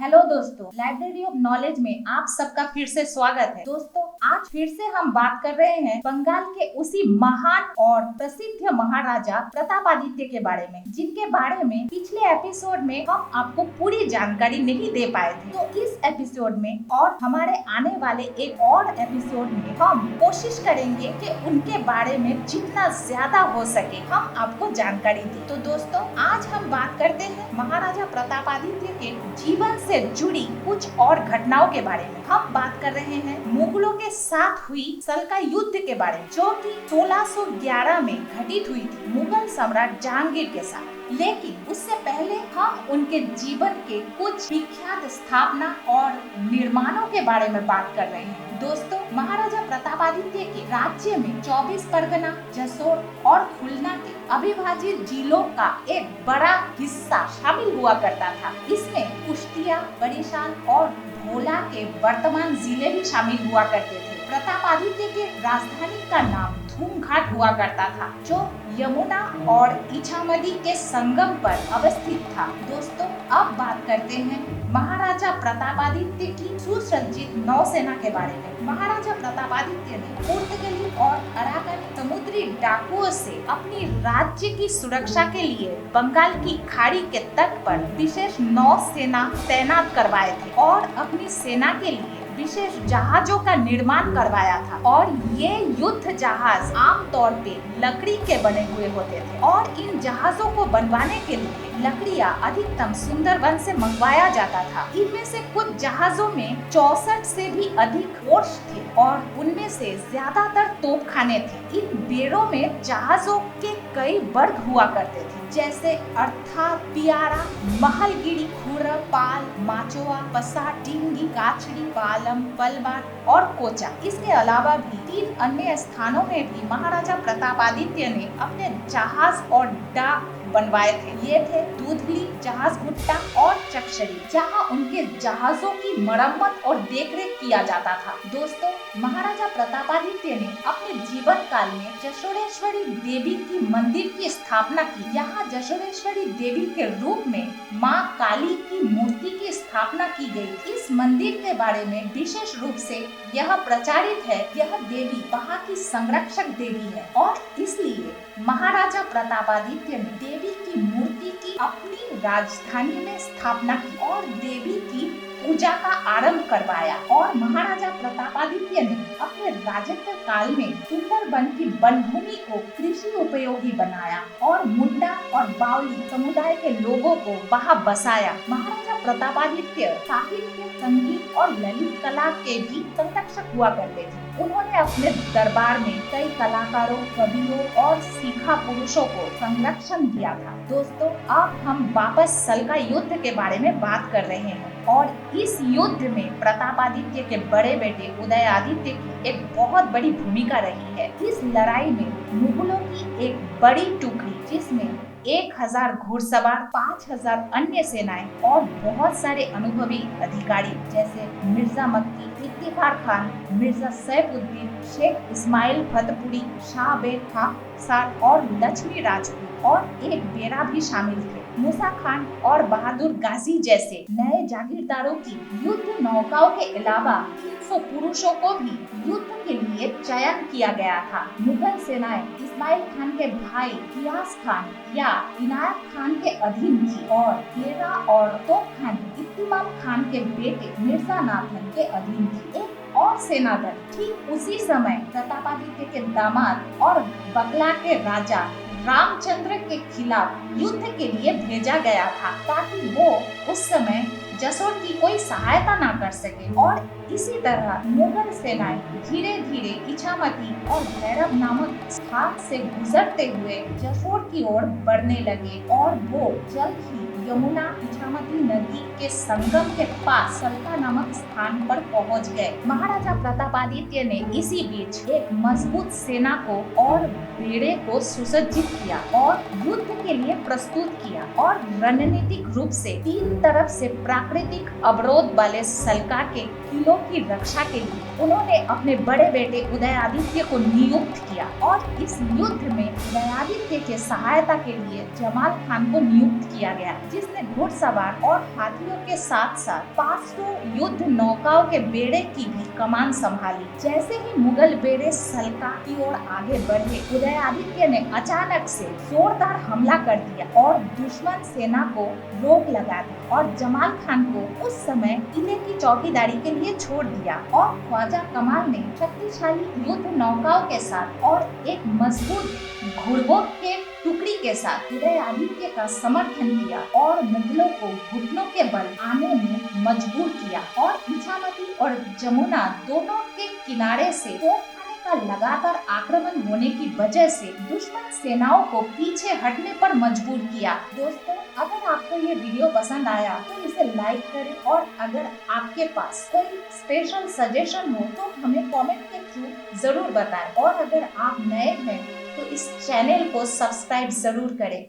Hello दोस्तों, library of knowledge में आप सबका फिर से स्वागत है। दोस्तों, आज फिर से हम बात कर रहे हैं बंगाल के उसी महान और प्रसिद्ध महाराजा प्रतापादित्य के बारे में, जिनके बारे में पिछले एपिसोड में हम आपको पूरी जानकारी नहीं दे पाए थे। तो इस एपिसोड में और हमारे आने वाले एक और एपिसोड में हम कोशिश करेंगे कि उनके बारे में जितना ज्यादा हो सके हम आपको जानकारी दें। तो दोस्तों, आज हम बात करते हैं महाराजा प्रतापादित्य के जीवन से जुड़ी कुछ और घटनाओं के बारे में। हम बात कर रहे हैं मुगलों के साथ हुई सल्का युद्ध के बारे में, जो कि 1611 में घटित हुई थी मुगल सम्राट जहांगीर के साथ। लेकिन उससे पहले हम उनके जीवन के कुछ विख्यात स्थापना और निर्माणों के बारे में बात कर रहे हैं। दोस्तों, महाराजा प्रतापादित्य के राज्य में 24 परगना, जसोर और खुलना के अविभाजित जिलों का एक बड़ा हिस्सा शामिल हुआ करता था। इसमें कुश्तिया, बड़ीशाल और भोला के वर्तमान जिले भी शामिल हुआ करते थे। प्रतापादित्य के राजधानी का नाम धूमघाट हुआ करता था, जो यमुना और इछामती के संगम पर अवस्थित था। दोस्तों, अब बात करते हैं महाराजा प्रतापादित्य की सुसज्जित नौसेना के बारे में। महाराजा प्रतापादित्य ने पुर्तगाली और अराकानी समुद्री डाकुओं से अपनी राज्य की सुरक्षा के लिए बंगाल की खाड़ी के तट पर विशेष नौसेना तैनात करवाए थे और अपनी सेना के लिए विशेष जहाजों का निर्माण करवाया था। और ये युद्ध जहाज आमतौर पे लकड़ी के बने हुए होते थे और इन जहाजों को बनवाने के लिए लकड़ियां अधिकतम सुंदरबन से मंगवाया जाता था। इनमें से कुछ जहाजों में 64 से भी अधिक कोर्स थे और उनमें से ज्यादातर तोपखाने थे। इन बेड़ों में जहाजों के कई वर्ग हुआ करते थे, जैसे अर्था, पियारा, महलगिरी, खुरा, पाल, माचोआ, पसा, टिंगी, काछड़ी, पालम, पलबार और कोचा। इसके अलावा भी 3 अन्य स्थानों में भी महाराजा प्रतापादित्य ने अपने जहाज और डाक बनवाए थे। ये थे दूधली, जहाज भुट्टा और चकशरी, जहां उनके जहाजों की मरम्मत और देखरेख किया जाता था। दोस्तों, महाराजा प्रतापादित्य ने अपने जीवन काल में जशोरेश्वरी देवी की मंदिर की स्थापना की। यहाँ जशोरेश्वरी देवी के रूप में माँ काली की मूर्ति की स्थापना की गई। इस मंदिर के बारे में विशेष रूप से यह प्रचारित है, यह देवी वहाँ की संरक्षक देवी है और इसलिए महाराजा प्रतापादित्य ने देवी की मूर्ति की अपनी राजधानी में स्थापना की और देवी की पूजा का आरंभ करवाया। और महाराजा प्रतापादित्य ने अपने राजत्व काल में सुंदरबन की वनभूमि को कृषि उपयोगी बनाया और मुंडा और बावली समुदाय के लोगों को वहाँ बसाया। महाराजा प्रतापादित्य साहित्य, संगीत और ललित कला के भी संरक्षक हुआ करते थे। उन्होंने अपने दरबार में कई कलाकारों, कवियों और सीखा पुरुषों को संरक्षण दिया था। दोस्तों, अब हम वापस सल्का युद्ध के बारे में बात कर रहे हैं और इस युद्ध में प्रतापादित्य के बड़े बेटे उदयादित्य की एक बहुत बड़ी भूमिका रही है। इस लड़ाई में मुगलों की एक बड़ी टुकड़ी, जिसमें 1000 घुड़सवार, 5000 अन्य सेनाएं और बहुत सारे अनुभवी अधिकारी जैसे मिर्जा मक्की, इफ्तिखार खान, मिर्जा सैफुद्दीन, शेख इस्माइल फतपुरी, शाह बेग खाकसार और लक्ष्मी राजपूत और एक बेरा भी शामिल थे। मूसा खान और बहादुर गाजी जैसे नए जागीरदारों की युद्ध नौकाओं के अलावा 300 पुरुषों को भी युद्ध के लिए चयन किया गया था। मुगल सेनाएं इस्माइल खान के भाई गियास खान या इनायत खान के अधीन थी और बेरा और तोपखाने इत्तिमाम खान के बेटे मिर्जा नाथन के अधीन थी। एक और सेना दल ठीक उसी समय प्रतापादित्य के दामाद और बगला के राजा रामचंद्र के खिलाफ युद्ध के लिए भेजा गया था, ताकि वो उस समय जसोर की कोई सहायता ना कर सके। और इसी तरह मुगल सेनाएं धीरे धीरे इछामती और भैरव नामक स्थान से गुजरते हुए जसोर की ओर बढ़ने लगे और वो जल्द ही यमुना इछामती नदी के संगम के पास सल्का नामक स्थान पर पहुंच गए। महाराजा प्रतापादित्य ने इसी बीच एक मजबूत सेना को और बेड़े को सुसज्जित किया और युद्ध के लिए प्रस्तुत किया और रणनीतिक रूप से 3 तरफ से प्राकृतिक अवरोध वाले सल्का के किलों की रक्षा के लिए उन्होंने अपने बड़े बेटे उदयादित्य को नियुक्त किया और इस युद्ध में उदयादित्य के सहायता के लिए जमाल खान को नियुक्त किया गया, जिसने घुड़सवार तलवार और हाथियों के साथ साथ 500 युद्ध नौकाओं के बेड़े की भी कमान संभाली। जैसे ही मुगल बेड़े सल्का की ओर आगे बढ़े, उदयादित्य ने अचानक से जोरदार हमला कर दिया और दुश्मन सेना को रोक लगा दी और जमाल खान को उस समय किले की चौकीदारी के लिए छोड़ दिया और ख्वाजा कमाल ने शक्तिशाली युद्ध नौकाओं के साथ और एक मजबूत घुड़बों के टुकड़ी के साथ उदयादित्य का समर्थन किया और मुगलों को घुटनों के बल आने में मजबूर किया और इछामती और जमुना दोनों के किनारे से तोपखाने का लगातार आक्रमण होने की वजह से दुश्मन सेनाओं को पीछे हटने पर मजबूर किया। दोस्तों, अगर आपको ये वीडियो पसंद आया तो इसे लाइक करें और अगर आपके पास कोई स्पेशल सजेशन हो तो हमें कमेंट के थ्रू जरूर बताएं और अगर आप नए हैं तो इस चैनल को सब्सक्राइब जरूर करें।